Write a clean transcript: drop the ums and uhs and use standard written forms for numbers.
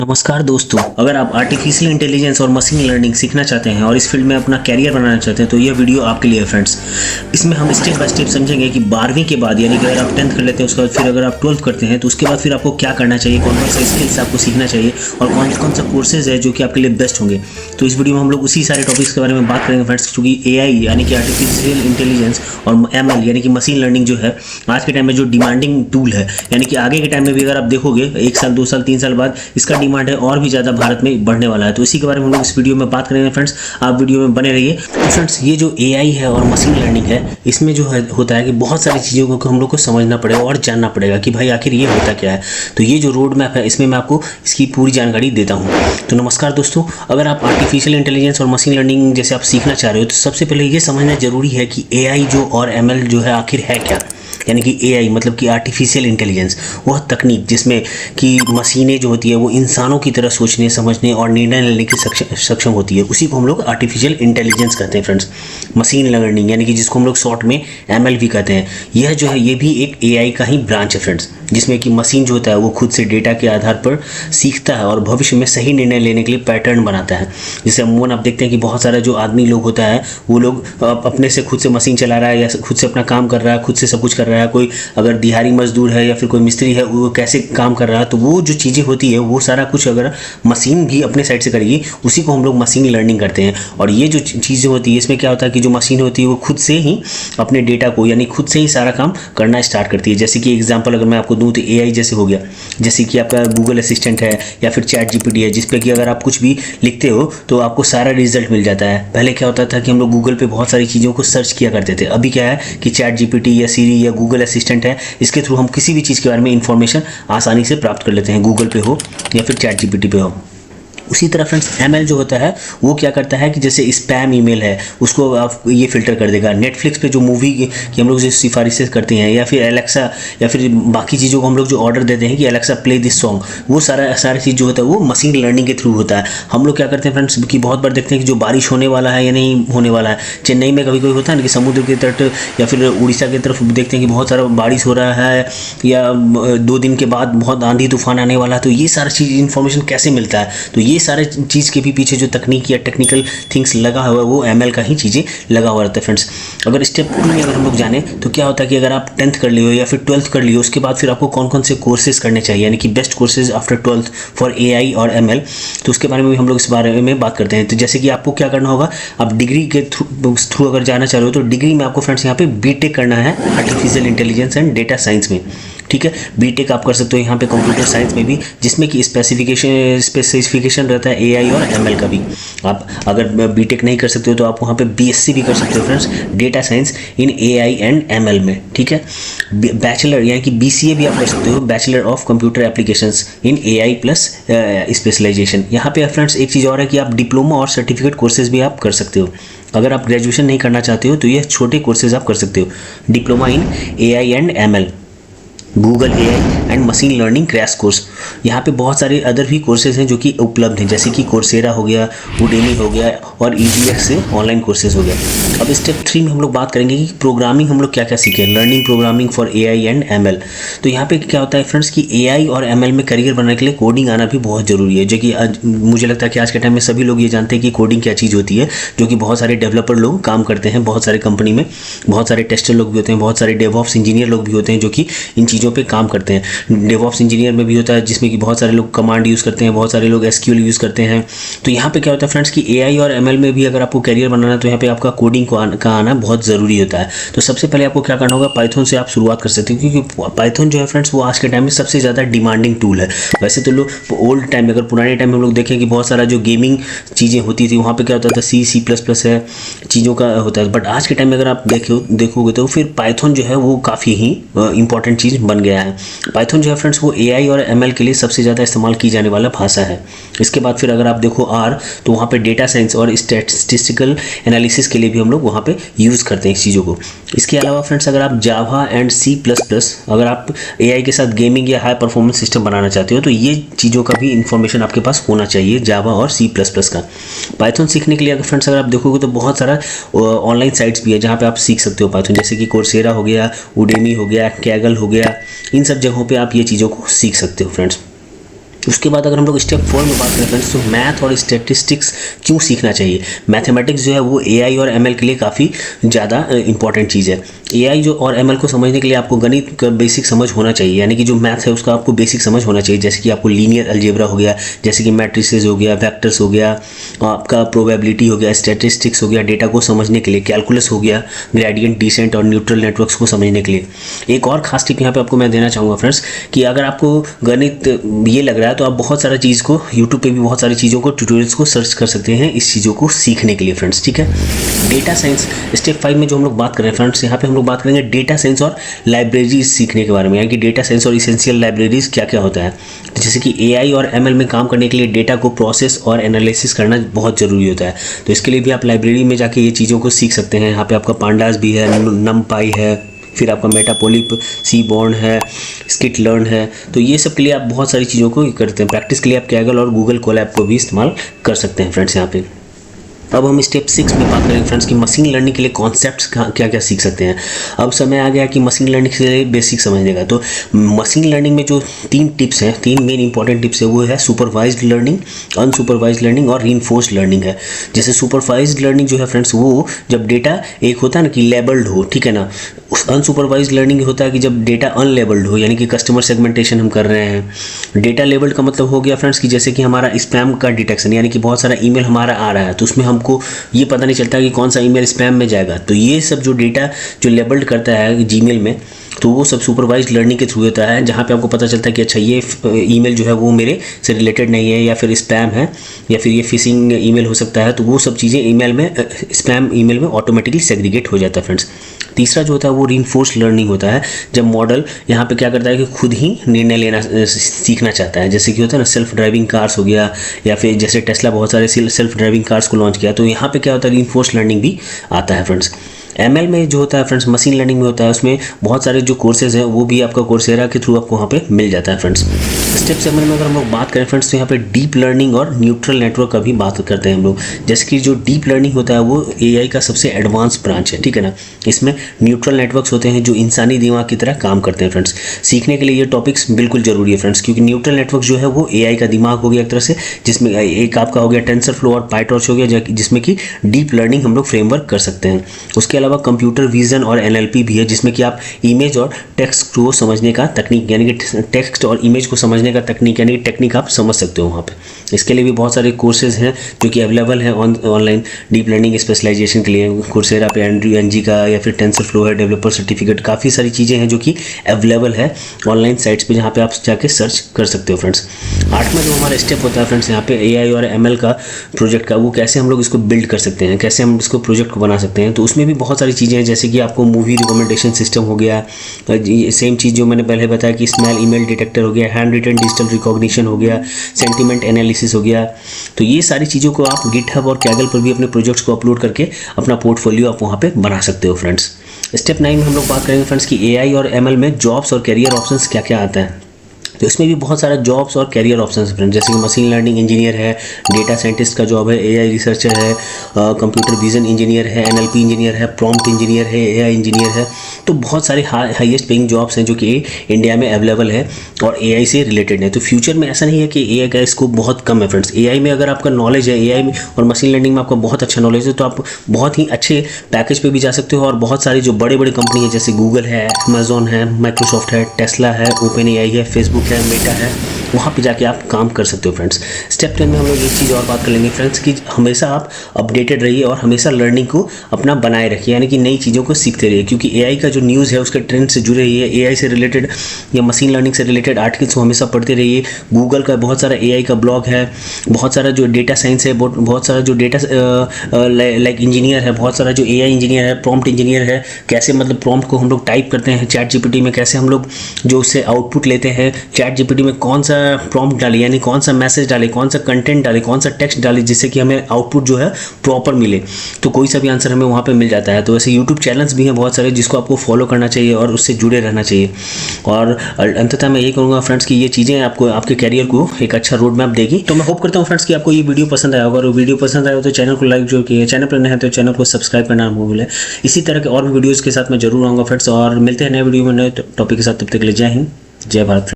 नमस्कार दोस्तों, अगर आप आर्टिफिशियल इंटेलिजेंस और मशीन लर्निंग सीखना चाहते हैं और इस फील्ड में अपना कैरियर बनाना चाहते हैं तो यह वीडियो आपके लिए है फ्रेंड्स। इसमें हम स्टेप बाय स्टेप समझेंगे कि 12वीं के बाद यानी कि अगर आप 10th कर लेते हैं उसके बाद फिर अगर आप 12th करते हैं तो उसके बाद फिर आपको क्या करना चाहिए, कौन कौन सा स्किल्स आपको सीखना चाहिए और कौन कौन सा कोर्सेज है जो कि आपके लिए बेस्ट होंगे। तो इस वीडियो में हम लोग उसी सारे टॉपिक्स के बारे में बात करेंगे फ्रेंड्स, क्योंकि AI यानी कि आर्टिफिशियल इंटेलिजेंस और ML यानी कि मशीन लर्निंग जो है आज के टाइम में जो डिमांडिंग टूल है, यानी कि आगे के टाइम में भी अगर आप देखोगे 1 साल 2 साल 3 साल बाद इसका डिमांड है और भी ज़्यादा भारत में बढ़ने वाला है। तो इसी के बारे में हम लोग इस वीडियो में बात करेंगे फ्रेंड्स, आप वीडियो में बने रहिए। तो फ्रेंड्स, ये जो AI है और मशीन लर्निंग है, इसमें जो है होता है कि बहुत सारी चीज़ों को हम लोग को समझना पड़ेगा और जानना पड़ेगा कि भाई आखिर ये होता क्या है। तो ये जो रोड मैप है इसमें मैं आपको इसकी पूरी जानकारी देता हूँ। तो नमस्कार दोस्तों, अगर आप आर्टिफिशियल इंटेलिजेंस और मशीन लर्निंग जैसे आप सीखना चाह रहे हो तो सबसे पहले ये समझना जरूरी है कि AI जो और ML जो है आखिर है क्या। यानी कि AI मतलब कि आर्टिफिशियल इंटेलिजेंस, वह तकनीक जिसमें कि मशीनें जो होती है वो इंसानों की तरह सोचने समझने और निर्णय लेने की सक्षम होती है, उसी को हम लोग आर्टिफिशियल इंटेलिजेंस कहते हैं फ्रेंड्स। मशीन लर्निंग यानी कि जिसको हम लोग शॉर्ट में ML भी कहते हैं, यह जो है ये भी एक AI का ही ब्रांच है फ्रेंड्स, जिसमें कि मशीन जो होता है वो खुद से डेटा के आधार पर सीखता है और भविष्य में सही निर्णय लेने के लिए पैटर्न बनाता है। जैसे अमूमन आप देखते हैं कि बहुत सारा जो आदमी लोग होता है वो लोग अपने से खुद से मशीन चला रहा है या खुद से अपना काम कर रहा है, खुद से सब कुछ कर रहा है। कोई अगर दिहाड़ी मजदूर है या फिर कोई मिस्त्री है वो कैसे काम कर रहा है, तो वो जो चीज़ें होती है वो सारा कुछ अगर मशीन भी अपने साइड से करेगी उसी को हम लोग मशीन लर्निंग करते हैं। और ये जो चीज़ें होती है इसमें क्या होता है कि जो मशीन होती है वो खुद से ही अपने डेटा को यानी खुद से ही सारा काम करना स्टार्ट करती है। जैसे कि एग्जाम्पल अगर मैं आपको दूँ तो AI जैसे हो गया, जैसे कि आपका गूगल असिस्टेंट है या फिर चैट GPT है, जिस पे कि अगर आप कुछ भी लिखते हो तो आपको सारा रिजल्ट मिल जाता है। पहले क्या होता था कि हम लोग गूगल पे बहुत सारी चीज़ों को सर्च किया करते थे, अभी क्या है कि चैट GPT या सीरी या गूगल असिस्टेंट है, इसके थ्रू हम किसी भी चीज़ के बारे में इंफॉर्मेशन आसानी से प्राप्त कर लेते हैं, गूगल पे हो या फिर चैट GPT पे हो। उसी तरह फ्रेंड्स ML जो होता है वो क्या करता है कि जैसे स्पैम ईमेल है उसको आप ये फिल्टर कर देगा। नेटफ्लिक्स पे जो मूवी की हम लोग जो सिफारिशें करते हैं या फिर एलेक्सा या फिर बाकी चीज़ों को हम लोग जो ऑर्डर देते हैं कि एलेक्सा प्ले दिस सॉन्ग, वो सारी चीज़ जो होता है वो मशीन लर्निंग के थ्रू होता है। हम लोग क्या करते हैं फ्रेंड्स कि बहुत बार देखते हैं कि जो बारिश होने वाला है या नहीं होने वाला है, चेन्नई में कभी कभी होता है ना कि समुद्र के तट या फिर उड़ीसा की तरफ देखते हैं कि बहुत सारा बारिश हो रहा है या 2 दिन के बाद बहुत आंधी तूफान आने वाला है। तो ये सारा चीज़ इन्फॉर्मेशन कैसे मिलता है, तो ये सारे चीज़ के भी पीछे जो तकनीक या टेक्निकल थिंग्स लगा हुआ है वो ML का ही चीज़ें लगा हुआ रहता है फ्रेंड्स। अगर स्टेप 2 में अगर हम लोग जाने तो क्या होता है कि अगर आप 10th कर लियो या फिर 12th कर लियो उसके बाद फिर आपको कौन कौन से कोर्सेज करने चाहिए, यानी कि best courses after 12th for AI और ML, तो उसके बारे में भी हम लोग इस बारे में बात करते हैं। तो जैसे कि आपको क्या करना होगा, आप डिग्री के थ्रू अगर जाना चाह रहे हो तो डिग्री में आपको फ्रेंड्स यहाँ पे BTech करना है artificial intelligence and data science में, ठीक है। BTech आप कर सकते हो यहाँ पे कंप्यूटर साइंस में भी, जिसमें कि स्पेसिफिकेशन रहता है AI और ML का भी। आप अगर BTech नहीं कर सकते हो तो आप वहाँ पे BSc भी कर सकते हो friends, data science in AI and ML में, ठीक है। बैचलर यानी कि BCA भी आप कर सकते हो, bachelor of computer applications in AI plus specialisation. यहाँ पे फ्रेंड्स एक चीज़ और है कि आप डिप्लोमा और सर्टिफिकेट कोर्सेज भी आप कर सकते हो। अगर आप ग्रेजुएशन नहीं करना चाहते हो तो ये छोटे कोर्सेज आप कर सकते हो, diploma in AI and ML, Google AI and machine learning crash course. यहाँ पे बहुत सारे अदर भी कोर्सेज हैं जो कि उपलब्ध हैं, जैसे कि कोर्सेरा हो गया, उडेमी हो गया और EDX से ऑनलाइन कोर्सेज हो गया। अब स्टेप 3 में हम लोग बात करेंगे कि प्रोग्रामिंग हम लोग क्या क्या सीखें, learning programming for AI and ML। तो यहाँ पे क्या होता है फ्रेंड्स कि AI और ML में करियर बनाने के लिए कोडिंग आना भी बहुत ज़रूरी है, जो कि मुझे लगता है कि आज के टाइम में सभी लोग ये जानते हैं कि कोडिंग क्या चीज़ होती है, जो कि बहुत सारे डेवलपर लोग काम करते हैं, बहुत सारे कंपनी में बहुत सारे टेस्टर लोग भी होते हैं, बहुत सारे डेवऑप्स इंजीनियर लोग भी होते हैं जो कि इन चीज़ों पे काम करते हैं। डेवऑप्स इंजीनियर में भी होता है जिसमें कि बहुत सारे लोग कमांड यूज़ करते हैं, बहुत सारे लोग SQL यूज़ करते हैं। तो यहाँ पे क्या होता है फ्रेंड्स कि AI और ML में भी अगर आपको कैरियर बनाना है तो यहाँ पे आपका कोडिंग का आना बहुत ज़रूरी होता है। तो सबसे पहले आपको क्या करना होगा, पाइथन से आप शुरुआत कर सकते हैं, क्योंकि पाइथन जो है फ्रेंड्स वो आज के टाइम में सबसे ज़्यादा डिमांडिंग टूल है। वैसे तो लोग ओल्ड टाइम में, अगर पुराने टाइम में हम लोग देखें कि बहुत सारा जो गेमिंग चीज़ें होती थी वहाँ पर क्या होता था C++ है चीज़ों का होता है, बट आज के टाइम में अगर आप देखोगे तो फिर पाइथन जो है वो काफ़ी ही इंपॉर्टेंट चीज़ बन गया है। पाइथन जो है फ्रेंड्स वो AI और ML के लिए सबसे ज़्यादा इस्तेमाल की जाने वाला भाषा है। इसके बाद फिर अगर आप देखो R, तो वहाँ पे डेटा साइंस और स्टैटिस्टिकल एनालिसिस के लिए भी हम लोग वहाँ पे यूज़ करते हैं इस चीज़ों को। इसके अलावा फ्रेंड्स अगर आप जावा एंड C++, अगर आप AI के साथ गेमिंग या हाई परफॉर्मेंस सिस्टम बनाना चाहते हो तो ये चीज़ों का भी इंफॉर्मेशन आपके पास होना चाहिए, जावा और C++ का। पाइथन सीखने के लिए अगर फ्रेंड्स अगर आप देखोगे तो बहुत सारा ऑनलाइन साइट्स भी है जहाँ पे आप सीख सकते हो पाइथन, जैसे कि कोर्सेरा हो गया, उडेमी हो गया, कैगल हो गया, इन सब जगहों पे आप ये चीज़ों को सीख सकते हो फ्रेंड्स। उसके बाद अगर हम लोग स्टेप 4 में बात करें फ्रेंड्स, तो मैथ और स्टैटिस्टिक्स क्यों सीखना चाहिए। मैथमेटिक्स जो है वो एआई और एमएल के लिए काफ़ी ज़्यादा इंपॉर्टेंट चीज़ है। एआई जो और एमएल को समझने के लिए आपको गणित का बेसिक समझ होना चाहिए, यानी कि जो मैथ है उसका आपको बेसिक समझ होना चाहिए, जैसे कि आपको लीनियर अलजेब्रा हो गया, जैसे कि मैट्रिसेस हो गया, वेक्टर्स हो गया, आपका प्रोबेबिलिटी हो गया, स्टैटिस्टिक्स हो गया, डेटा को समझने के लिए कैलकुलस हो गया, ग्रेडियंट डिसेंट और न्यूट्रल नेटवर्क्स को समझने के लिए। एक और खास टिप यहाँ पे आपको मैं देना चाहूँगा फ्रेंड्स, कि अगर आपको गणित ये लग रहा है तो आप बहुत सारा चीज़ को यूट्यूब पे भी बहुत सारी चीज़ों को ट्यूटोरियल्स को सर्च कर सकते हैं इस चीज़ों को सीखने के लिए फ्रेंड्स, ठीक है। डेटा साइंस स्टेप 5 में जो हम लोग बात कर रहे हैं फ्रेंड्स, यहाँ पे हम लोग बात करेंगे डेटा साइंस और लाइब्रेरीज सीखने के बारे में, यानी कि डेटा साइंस और इसेंशियल लाइब्रेरीज क्या क्या होता है। तो जैसे कि एआई और एमएल में काम करने के लिए डेटा को प्रोसेस और एनालिसिस करना बहुत ज़रूरी होता है, तो इसके लिए भी आप लाइब्रेरी में जाके ये चीज़ों को सीख सकते हैं। यहाँ पे आपका पांडास भी है, नमपाई है, फिर आपका मेटापोलिप, सीबॉर्न है, स्किट लर्न है, तो ये सब के लिए आप बहुत सारी चीज़ों को करते हैं। प्रैक्टिस के लिए आप कैगल और गूगल कोलैब को भी इस्तेमाल कर सकते हैं फ्रेंड्स यहाँ पे। अब हम स्टेप 6 में बात करेंगे फ्रेंड्स कि मशीन लर्निंग के लिए कॉन्सेप्ट्स क्या क्या सीख सकते हैं। अब समय आ गया कि मशीन लर्निंग के लिए बेसिक समझने का। तो मशीन लर्निंग में जो 3 टिप्स हैं, 3 मेन इंपॉर्टेंट टिप्स है, वो है सुपरवाइज्ड लर्निंग, अनसुपरवाइज्ड लर्निंग और रीइंफोर्स्ड लर्निंग है। जैसे सुपरवाइज्ड लर्निंग जो है फ्रेंड्स, वो जब डेटा एक होता है ना कि लेबल्ड हो, ठीक है ना। अनसुपरवाइज्ड लर्निंग होता है कि जब डेटा अनलेबल्ड हो, यानी कि कस्टमर सेगमेंटेशन हम कर रहे हैं। डेटा लेबल्ड का मतलब हो गया फ्रेंड्स कि जैसे कि हमारा स्पैम का डिटेक्शन, यानी कि बहुत सारा ईमेल हमारा आ रहा है तो उसमें हमको ये पता नहीं चलता कि कौन सा ईमेल स्पैम में जाएगा। तो ये सब जो डेटा जो लेबल्ड करता है जीमेल में, तो वो सब सुपरवाइज्ड लर्निंग के थ्रू होता है, जहाँ पे आपको पता चलता है कि अच्छा ये ईमेल जो है वो मेरे से रिलेटेड नहीं है, या फिर स्पैम है, या फिर ये फिशिंग ईमेल हो सकता है। तो वो सब चीज़ें ईमेल में, स्पैम ईमेल में ऑटोमेटिकली सेग्रीगेट हो जाता है फ्रेंड्स। तीसरा जो होता है वो रीइंफोर्स्ड लर्निंग होता है, जब मॉडल यहाँ पे क्या करता है कि खुद ही निर्णय लेना सीखना चाहता है। जैसे कि होता है ना सेल्फ ड्राइविंग कार्स हो गया, या फिर जैसे टेस्ला बहुत सारे सेल्फ ड्राइविंग कार्स को लॉन्च किया, तो यहाँ पे क्या होता है रीइंफोर्स्ड लर्निंग भी आता है फ्रेंड्स। एमएल में जो होता है फ्रेंड्स, मशीन लर्निंग में होता है, उसमें बहुत सारे जो कोर्सेज हैं वो भी आपका कोर्सेरा के थ्रू आपको वहाँ पे मिल जाता है फ्रेंड्स। स्टेप 7 में अगर हम लोग बात करें फ्रेंड्स, तो यहाँ पे डीप लर्निंग और न्यूट्रल नेटवर्क का भी बात करते हैं हम लोग। जैसे कि जो डीप लर्निंग होता है वो एआई का सबसे एडवांस ब्रांच है, ठीक है ना। इसमें न्यूट्रल नेटवर्क्स होते हैं जो इंसानी दिमाग की तरह काम करते हैं फ्रेंड्स। सीखने के लिए ये टॉपिक्स बिल्कुल जरूरी है फ्रेंड्स, क्योंकि न्यूट्रल नेटवर्क जो है वो एआई का दिमाग हो गया एक तरह से, जिसमें एक आपका हो गया टेंसरफ्लो और पाइटॉर्च हो गया, जिसमें कि डीप लर्निंग हम लोग फ्रेमवर्क कर सकते हैं। उसके अलावा कंप्यूटर विजन और एनएलपी भी है, जिसमें कि आप इमेज और टेक्स्ट को समझने का तकनीक, यानी कि टेक्स्ट और इमेज को समझने का तकनीक, यानी कि टेक्निक आप समझ सकते हो वहाँ पे। इसके लिए भी बहुत सारे कोर्सेज हैं जो कि अवेलेबल है ऑनलाइन डीप लर्निंग स्पेशलाइजेशन के लिए। कोर्सेरा पे एनजी का, या फिर टेंसरफ्लो है, डेवलपर सर्टिफिकेट, काफ़ी सारी चीज़ें हैं जो कि अवेलेबल है ऑनलाइन साइट्स पे, जहाँ पे आप जाके सर्च कर सकते हो फ्रेंड्स। 8वां जो हमारा स्टेप होता है फ्रेंड्स यहाँ पे एआई और एमएल का प्रोजेक्ट का, वो कैसे हम लोग इसको बिल्ड कर सकते हैं, कैसे हम इसको प्रोजेक्ट को बना सकते हैं। तो उसमें भी बहुत सारी चीज़ें हैं, जैसे कि आपको मूवी रिकमेंडेशन सिस्टम हो गया, सेम चीज़ जो मैंने पहले बताया कि स्मॉल ईमेल डिटेक्टर हो गया, हैंड रिटन डिजिटल रिकॉग्निशन हो गया, सेंटिमेंट एनालिसिस हो गया। तो ये सारी चीज़ों को आप गिटहब और कैगल पर भी अपने प्रोजेक्ट्स को अपलोड करके अपना पोर्टफोलियो आप वहाँ पे बना सकते हो फ्रेंड्स। स्टेप 9 में हम लोग बात करेंगे फ्रेंड्स कि एआई और एमएल में जॉब्स और करियर ऑप्शंस क्या क्या आता है। तो इसमें भी बहुत सारा जॉब्स और कैरियर ऑप्शंस हैं फ्रेंड, जैसे कि मशीन लर्निंग इंजीनियर है, डेटा साइंटिस्ट का जॉब है, एआई रिसर्चर है, कंप्यूटर विजन इंजीनियर है, एनएलपी इंजीनियर है, प्रॉम्प्ट इंजीनियर है, एआई इंजीनियर है। तो बहुत सारे हाईएस्ट पेइंग जॉब्स हैं जो कि इंडिया में अवेलेबल है और एआई से रिलेटेड है। तो फ्यूचर में ऐसा नहीं है कि एआई का स्कोप बहुत कम है फ्रेंड्स। एआई में अगर आपका नॉलेज है, एआई में और मशीन लर्निंग में आपका बहुत अच्छा नॉलेज है, तो आप बहुत ही अच्छे पैकेज पे भी जा सकते हो। और बहुत सारी जो बड़े बड़े कंपनी है, जैसे गूगल है, अमेजोन है, माइक्रोसॉफ्ट है, टेस्ला है, ओपन एआई है, फेसबुक है, मेटा है, वहाँ पे जाके आप काम कर सकते हो फ्रेंड्स। स्टेप 10 में हम लोग एक चीज़ और बात कर लेंगे फ्रेंड्स कि हमेशा आप अपडेटेड रहिए और हमेशा लर्निंग को अपना बनाए रखिए, यानी कि नई चीज़ों को सीखते रहिए, क्योंकि एआई का जो न्यूज़ है उसके ट्रेंड से जुड़े रहिए। एआई से रिलेटेड या मशीन लर्निंग से रिलेटेड आर्टिकल्स को हमेशा पढ़ते रहिए। गूगल का बहुत सारा एआई का ब्लॉग है, बहुत सारा जो डेटा साइंस है, बहुत सारा जो डेटा लाइक इंजीनियर है, बहुत सारा जो एआई इंजीनियर है, प्रॉम्प्ट इंजीनियर है, कैसे मतलब प्रॉम्प्ट को हम लोग टाइप करते हैं चैट जीपीटी में, कैसे हम लोग जो उससे आउटपुट लेते हैं चैट जीपीटी में, कौन सा प्रॉम्प्ट डाले, यानी कौन सा मैसेज डाले, कौन सा कंटेंट डाले, कौन सा टेक्स्ट डाले, जिससे कि हमें आउटपुट जो है प्रॉपर मिले। तो कोई सा भी आंसर हमें वहाँ पे मिल जाता है। तो ऐसे यूट्यूब चैनल्स भी हैं बहुत सारे जिसको आपको फॉलो करना चाहिए और उससे जुड़े रहना चाहिए। और अंततः मैं यही कहूँगा फ्रेंड्स कि ये चीज़ें आपको आपके कैरियर को एक अच्छा रोड मैप देगी। तो मैं होप करता हूँ फ्रेंड्स कि आपको ये वीडियो पसंद आया होगा, और वीडियो पसंद आया हो तो चैनल को लाइक जरूर कीजिए, चैनल पर नए हैं तो चैनल को सब्सक्राइब करना ना भूलें। इसी तरह के और भी वीडियोज़ के साथ मैं जरूर आऊँगा फ्रेंड्स, और मिलते हैं नए वीडियो में नए टॉपिक के साथ। तब तक के लिए जय हिंद, जय भारत।